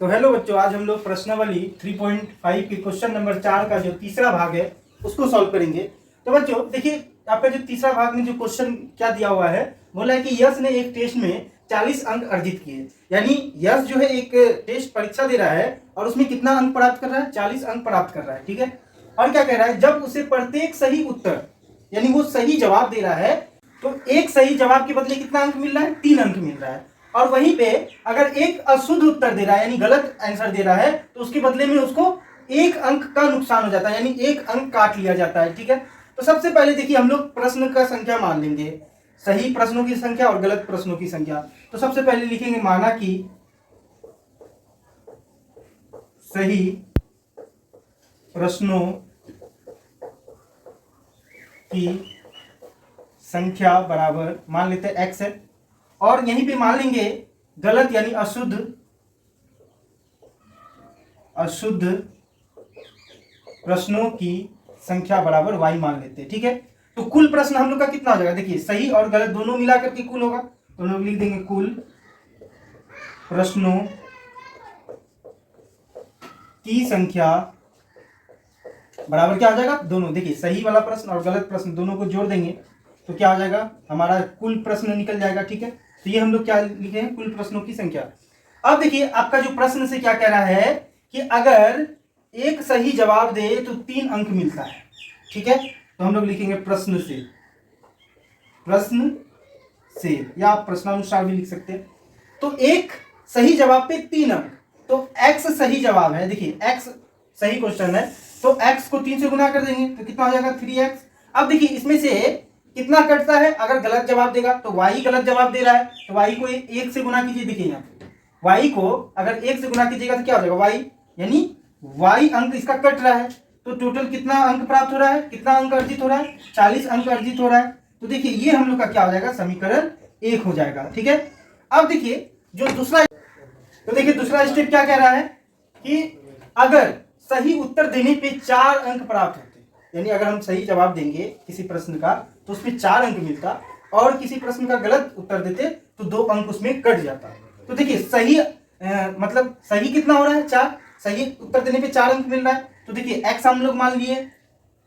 तो हेलो बच्चों, आज हम लोग प्रश्नावली 3.5 के क्वेश्चन नंबर 4 का जो तीसरा भाग है उसको सॉल्व करेंगे। तो बच्चों देखिए, आपका जो तीसरा भाग में जो क्वेश्चन क्या दिया हुआ है, बोला है कि यश ने एक टेस्ट में 40 अंक अर्जित किए। यानी यश जो है एक टेस्ट परीक्षा दे रहा है और उसमें कितना अंक प्राप्त कर रहा है, 40 अंक प्राप्त कर रहा है। ठीक है, और क्या कह रहा है, जब उसे प्रत्येक सही उत्तर यानी वो सही जवाब दे रहा है तो एक सही जवाब के बदले कितना अंक मिल रहा है, 3 अंक मिल रहा है। और वहीं पे अगर एक अशुद्ध उत्तर दे रहा है यानी गलत आंसर दे रहा है तो उसके बदले में उसको 1 अंक का नुकसान हो जाता है, यानी 1 अंक काट लिया जाता है। ठीक है, तो सबसे पहले देखिए हम लोग प्रश्न का संख्या मान लेंगे, सही प्रश्नों की संख्या और गलत प्रश्नों की संख्या। तो सबसे पहले लिखेंगे माना कि सही प्रश्नों की संख्या बराबर मान लेते हैं x है, और यहीं पे मान लेंगे गलत यानी अशुद्ध प्रश्नों की संख्या बराबर y मान लेते हैं। ठीक है, तो कुल प्रश्न हम लोग का कितना हो जाएगा, देखिए सही और गलत दोनों मिलाकर के कुल होगा, तो हम लोग लिख देंगे कुल प्रश्नों की संख्या बराबर क्या हो जाएगा, दोनों देखिए सही वाला प्रश्न और गलत प्रश्न दोनों को जोड़ देंगे तो क्या हो जाएगा, हमारा कुल प्रश्न निकल जाएगा। ठीक है, तो ये हम लोग क्या लिखे हैं, कुल प्रश्नों की संख्या। अब देखिए आपका जो प्रश्न से क्या कह रहा है कि अगर एक सही जवाब दे तो 3 अंक मिलता है। ठीक है, तो हम लोग लिखेंगे प्रश्न से या आप प्रश्नानुसार भी लिख सकते हैं। तो एक सही जवाब पे 3 अंक, तो x सही जवाब है, देखिए x सही क्वेश्चन है तो x को 3 से गुना कर देंगे तो कितना हो जाएगा 3x। अब देखिए इसमें से कितना कटता है, अगर गलत जवाब देगा तो y गलत जवाब दे रहा है तो y को 1 से गुना कीजिए। देखिए यहाँ y को अगर 1 से गुना कीजिएगा तो क्या हो जाएगा y, यानी y अंक इसका कट रहा है तो टोटल कितना अंक प्राप्त हो रहा है, कितना अंक अर्जित हो रहा है, 40 अंक अर्जित हो रहा है। तो देखिए ये हम लोग का क्या हो जाएगा, समीकरण 1 हो जाएगा। ठीक है, अब देखिए जो दूसरा, तो देखिए दूसरा स्टेप क्या कह रहा है कि अगर सही उत्तर देने पे 4 अंक प्राप्त होते, यानी अगर हम सही जवाब देंगे किसी प्रश्न का तो उसमें 4 अंक मिलता, और किसी प्रश्न का गलत उत्तर देते तो 2 अंक उसमें कट जाता। तो देखिए सही मतलब सही कितना हो रहा है, 4, सही उत्तर देने पे 4 अंक मिल रहा है। तो देखिए x हम लोग मान लिए,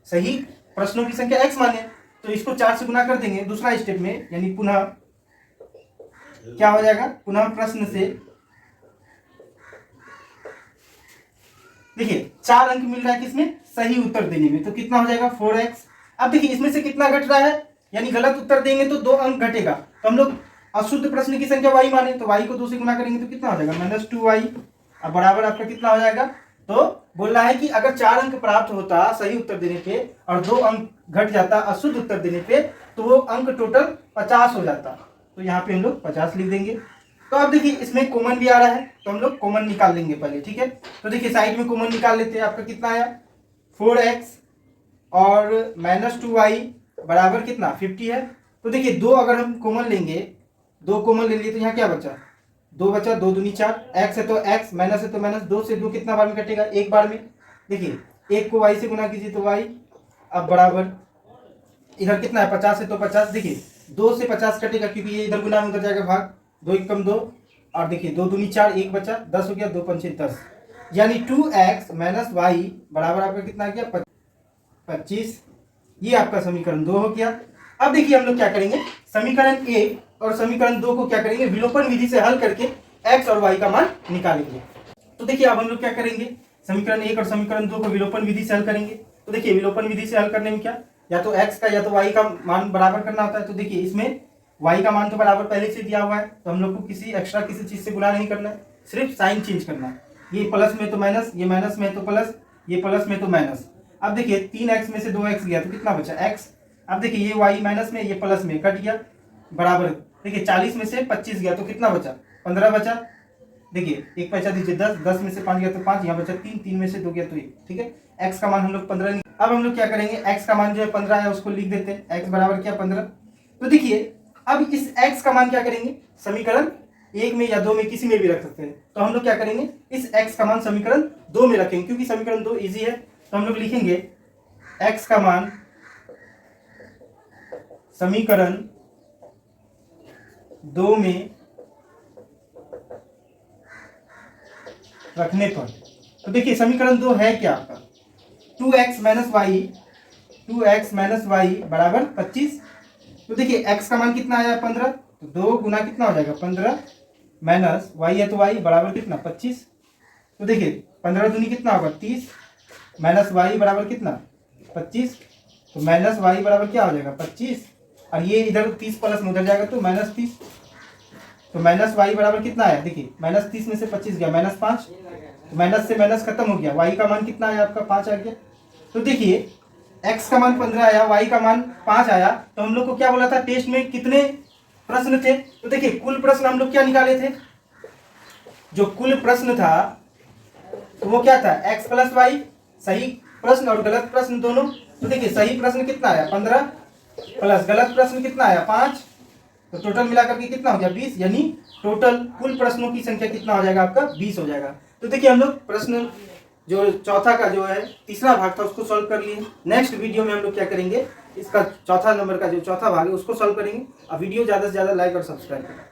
सही प्रश्नों की संख्या x माने, तो इसको 4 से गुना कर देंगे दूसरा स्टेप में, यानी पुनः क्या हो जाएगा, पुनः प्रश्न से देखिए 4 अंक मिल रहा है किसमें, सही उत्तर देने में, तो कितना हो जाएगा 4x। अब देखिए इसमें से कितना घट रहा है, यानी गलत उत्तर देंगे तो 2 अंक घटेगा, तो हम लोग अशुद्ध प्रश्न की संख्या y माने तो y को 2 से गुना करेंगे तो कितना हो जाएगा -2y। अब बराबर आपका कितना हो जाएगा, तो बोल रहा है कि अगर 4 अंक प्राप्त होता सही उत्तर देने पे और 2 अंक घट जाता अशुद्ध उत्तर देने पे तो वो अंक टोटल 50 हो जाता। तो यहाँ पे हम लोग 50 लिख देंगे। तो अब देखिए इसमें कॉमन भी आ रहा है तो हम लोग कॉमन निकाल लेंगे पहले। ठीक है, तो देखिए साइड में कॉमन निकाल लेते हैं, आपका कितना आया 4x और -2y बराबर कितना 50 है। तो देखिए 2 अगर हम कॉमन लेंगे, 2 कॉमन ले लिए तो यहाँ क्या बचा, 2 बचा, 2 दूनी 4, x है तो x, माइनस है तो माइनस, 2 से 2 कितना बार में कटेगा, एक बार में। देखिए 1 को y से गुना कीजिए तो y, अब बराबर इधर कितना है 50 है तो 50, देखिए 2 से 50 कटेगा क्योंकि ये इधर गुना में उधर जाएगा भाग, 2 1 कम 2, और देखिए 2 दूनी 4, 1 बचा, 10 हो गया, 2 पंचे 10, यानी 2x - y बराबर आपका कितना आ गया 25। ये आपका समीकरण 2 हो गया। अब देखिए हम लोग क्या करेंगे, समीकरण 1 और समीकरण 2 को क्या करेंगे, विलोपन विधि से हल करके x और y का मान निकालेंगे। तो देखिए अब हम लोग क्या करेंगे, समीकरण 1 और समीकरण 2 को विलोपन विधि से हल करेंगे। तो देखिए विलोपन विधि से हल करने में क्या, या तो x का या तो y का मान बराबर करना होता है। तो देखिए इसमें y का मान तो बराबर पहले से दिया हुआ है तो हम लोग को किसी एक्स्ट्रा किसी चीज से गुणा नहीं करना है, सिर्फ साइन चेंज करना है। ये प्लस में तो माइनस, ये माइनस में तो प्लस, ये प्लस में तो माइनस। अब देखिए 3x में से 2x गया तो कितना बचा x। अब देखिए ये y माइनस में, ये प्लस में कट गया, बराबर देखिए 40 में से 25 गया तो कितना बचा 15 बचा। देखिए 1 पैसा दीजिए 10, 10 में से 5 गया तो 5, यहाँ बचा 3, 3 में से 2 गया तो 1। ठीक है, x का मान हम लोग 15। अब हम लोग क्या करेंगे, x का मान जो है 15 है उसको लिख देते हैं, x बराबर क्या 15। तो देखिए अब इस x का मान क्या करेंगे, समीकरण 1 में या 2 में किसी में भी रख सकते हैं। तो हम लोग क्या करेंगे, इस x का मान समीकरण 2 में रखेंगे क्योंकि समीकरण 2 इजी है। तो हम लोग लिखेंगे x का मान समीकरण 2 में रखने पर। तो देखिए समीकरण 2 है क्या आपका, 2x माइनस वाई बराबर 25। तो देखिए x का मान कितना आया 15, तो 2 गुना कितना हो जाएगा 15 माइनस वाई है तो y बराबर कितना 25। तो देखिए 15 दूनी कितना होगा 30 माइनस वाई बराबर कितना 25। तो माइनस वाई बराबर क्या हो जाएगा 25, और ये इधर 30 प्लस में उधर जाएगा तो माइनस 30। तो माइनस वाई बराबर कितना आया, देखिए माइनस 30 में से 25 गया माइनस 5, तो माइनस से माइनस खत्म हो गया, वाई का मान कितना आया आपका 5 आ गया। तो देखिए x का मान 15 आया, y का मान 5 आया, तो हम लोग को क्या बोला था टेस्ट में कितने प्रश्न थे। तो देखिए कुल प्रश्न हम लोग क्या निकाले थे, जो कुल प्रश्न था तो वो क्या था x प्लस वाई, सही प्रश्न और गलत प्रश्न दोनों। तो देखिए सही प्रश्न कितना आया 15 प्लस गलत प्रश्न कितना आया 5, तो टोटल मिलाकर के कितना हो गया 20, यानी टोटल कुल प्रश्नों की संख्या कितना हो जाएगा आपका 20 हो जाएगा। तो देखिए हम लोग प्रश्न जो चौथा का जो है तीसरा भाग था उसको सॉल्व कर लिए। नेक्स्ट वीडियो में हम लोग क्या करेंगे, इसका चौथा नंबर का जो चौथा भाग है उसको सॉल्व करेंगे। अब वीडियो ज़्यादा से ज़्यादा लाइक और सब्सक्राइब करें।